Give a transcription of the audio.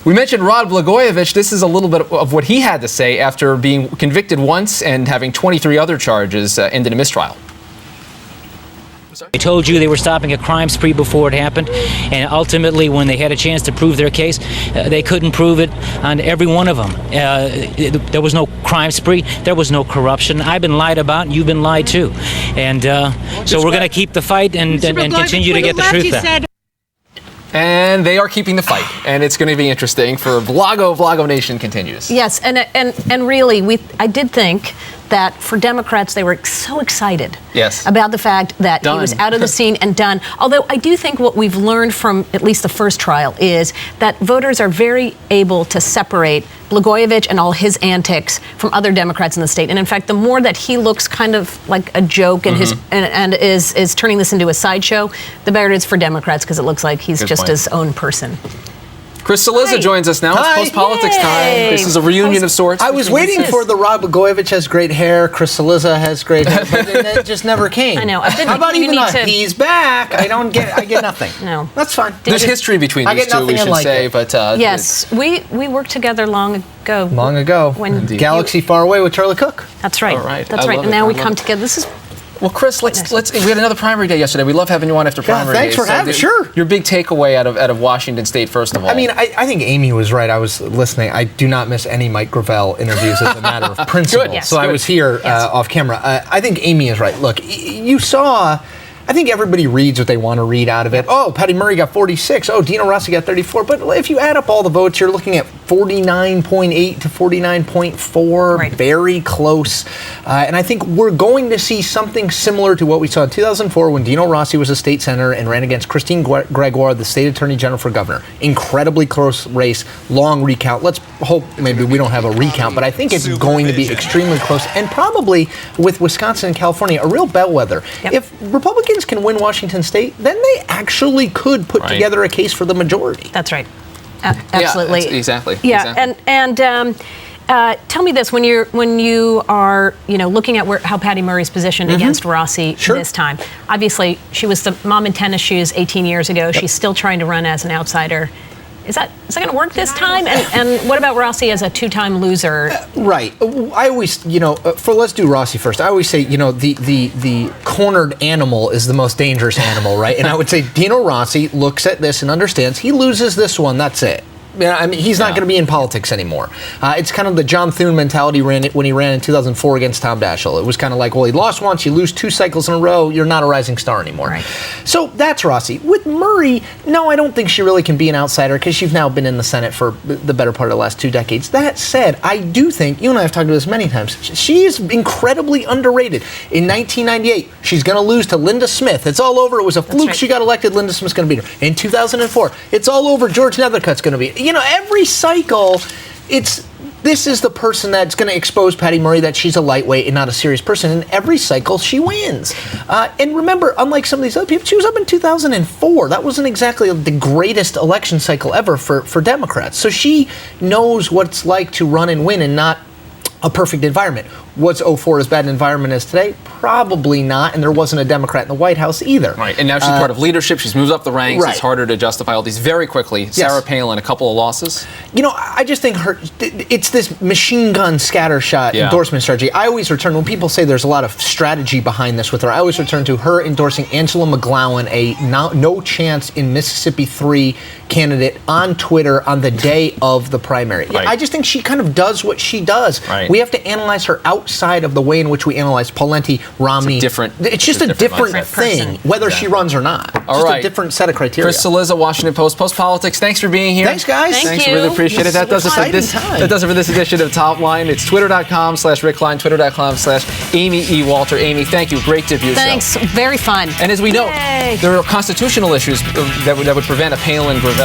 We mentioned Rod Blagojevich. This is a little bit of what he had to say after being convicted once and having 23 other charges ended in mistrial. I told you they were stopping a crime spree before it happened, and ultimately when they had a chance to prove their case, they couldn't prove it on every one of them. There was no crime spree, there was no corruption. I've been lied about, and you've been lied to. And so we're going to keep the fight and continue to get the truth out. And they are keeping the fight, and it's going to be interesting for Blago Nation continues. Yes, and really, I did think that for Democrats, they were so excited about the fact that he was out of the scene and done. Although I do think what we've learned from at least the first trial is that voters are very able to separate Blagojevich and all his antics from other Democrats in the state. And in fact, the more that he looks kind of like a joke and and is turning this into a sideshow, the better it is for Democrats because it looks like he's just his own person. Chris Cillizza joins us now. It's post-politics time. This is a reunion of sorts. I was waiting for the Rod Blagojevich has great hair, Chris Cillizza has great hair, but it just never came. I know. How about even he's back? I get nothing. No. That's fine. There's history between these two, we should say. But yes, we worked together long ago. Long ago. When Galaxy Far Away with Charlie Cook. That's right. All right. That's right. And now we come together. This is... Well, Chris, let's. We had another primary day yesterday. We love having you on after primary day. Thanks for having me. Sure. Your big takeaway out of Washington State, first of all. I mean, I think Amy was right. I was listening. I do not miss any Mike Gravel interviews as a matter of principle. Good. Yes, so I was here off camera. I think Amy is right. Look, you saw. I think everybody reads what they want to read out of it. Oh, Patty Murray got 46. Oh, Dino Rossi got 34. But if you add up all the votes, you're looking at 49.8 to 49.4. Right. Very close. And I think we're going to see something similar to what we saw in 2004 when Dino Rossi was a state senator and ran against Christine Gregoire, the state attorney general for governor. Incredibly close race, long recount. Let's hope maybe we don't have a recount, but I think it's going to be extremely close. And probably with Wisconsin and California, a real bellwether. Yep. If Republicans can win Washington State, then they actually could put together a case for the majority. That's right. Absolutely. Yeah, exactly. Yeah, exactly. And tell me this: when you are looking at how Patty Murray's positioned against Rossi this time. Obviously, she was the mom in tennis shoes 18 years ago. Yep. She's still trying to run as an outsider. Is that going to work this time? And what about Rossi as a two-time loser? Right. I always, let's do Rossi first. I always say, the cornered animal is the most dangerous animal, right? And I would say Dino Rossi looks at this and understands he loses this one, that's it. I mean, he's not going to be in politics anymore. It's kind of the John Thune mentality when he ran in 2004 against Tom Daschle. It was kind of like, well, he lost once, you lose 2 cycles in a row, you're not a rising star anymore. Right. So that's Rossi. With Murray, no, I don't think she really can be an outsider because she's now been in the Senate for the better part of the last 2 decades. That said, I do think, you and I have talked about this many times, she is incredibly underrated. In 1998, she's going to lose to Linda Smith. It's all over. It was a fluke she got elected. Linda Smith's going to beat her. In 2004, it's all over. George Nethercutt's going to be. Every cycle, this is the person that's going to expose Patty Murray that she's a lightweight and not a serious person. And every cycle, she wins. And remember, unlike some of these other people, she was up in 2004. That wasn't exactly the greatest election cycle ever for Democrats. So she knows what it's like to run and win and not a perfect environment. Was 04 as bad an environment as today? Probably not, and there wasn't a Democrat in the White House either. Right, and now she's part of leadership. She's moved up the ranks. Right. It's harder to justify all these very quickly. Yes. Sarah Palin, a couple of losses. I just think it's this machine gun scattershot endorsement strategy. I always return, when people say there's a lot of strategy behind this with her, I always return to her endorsing Angela McGlowan, a no chance in Mississippi 3 candidate, on Twitter on the day of the primary. Right. I just think she kind of does what she does. Right. We have to analyze her outside of the way in which we analyze Pawlenty, Romney. It's just a different thing, whether she runs or not. All right. Just a different set of criteria. Chris Cillizza, Washington Post, Post-Politics. Thanks for being here. Thanks, guys. Thanks. Really appreciate it. That does it for this edition of Top Line. It's twitter.com/Rick Klein, twitter.com/Amy E. Walter. Amy, thank you. Great debut show. Thanks. Very fun. And as we know, there are constitutional issues that would prevent a Palin-Gravel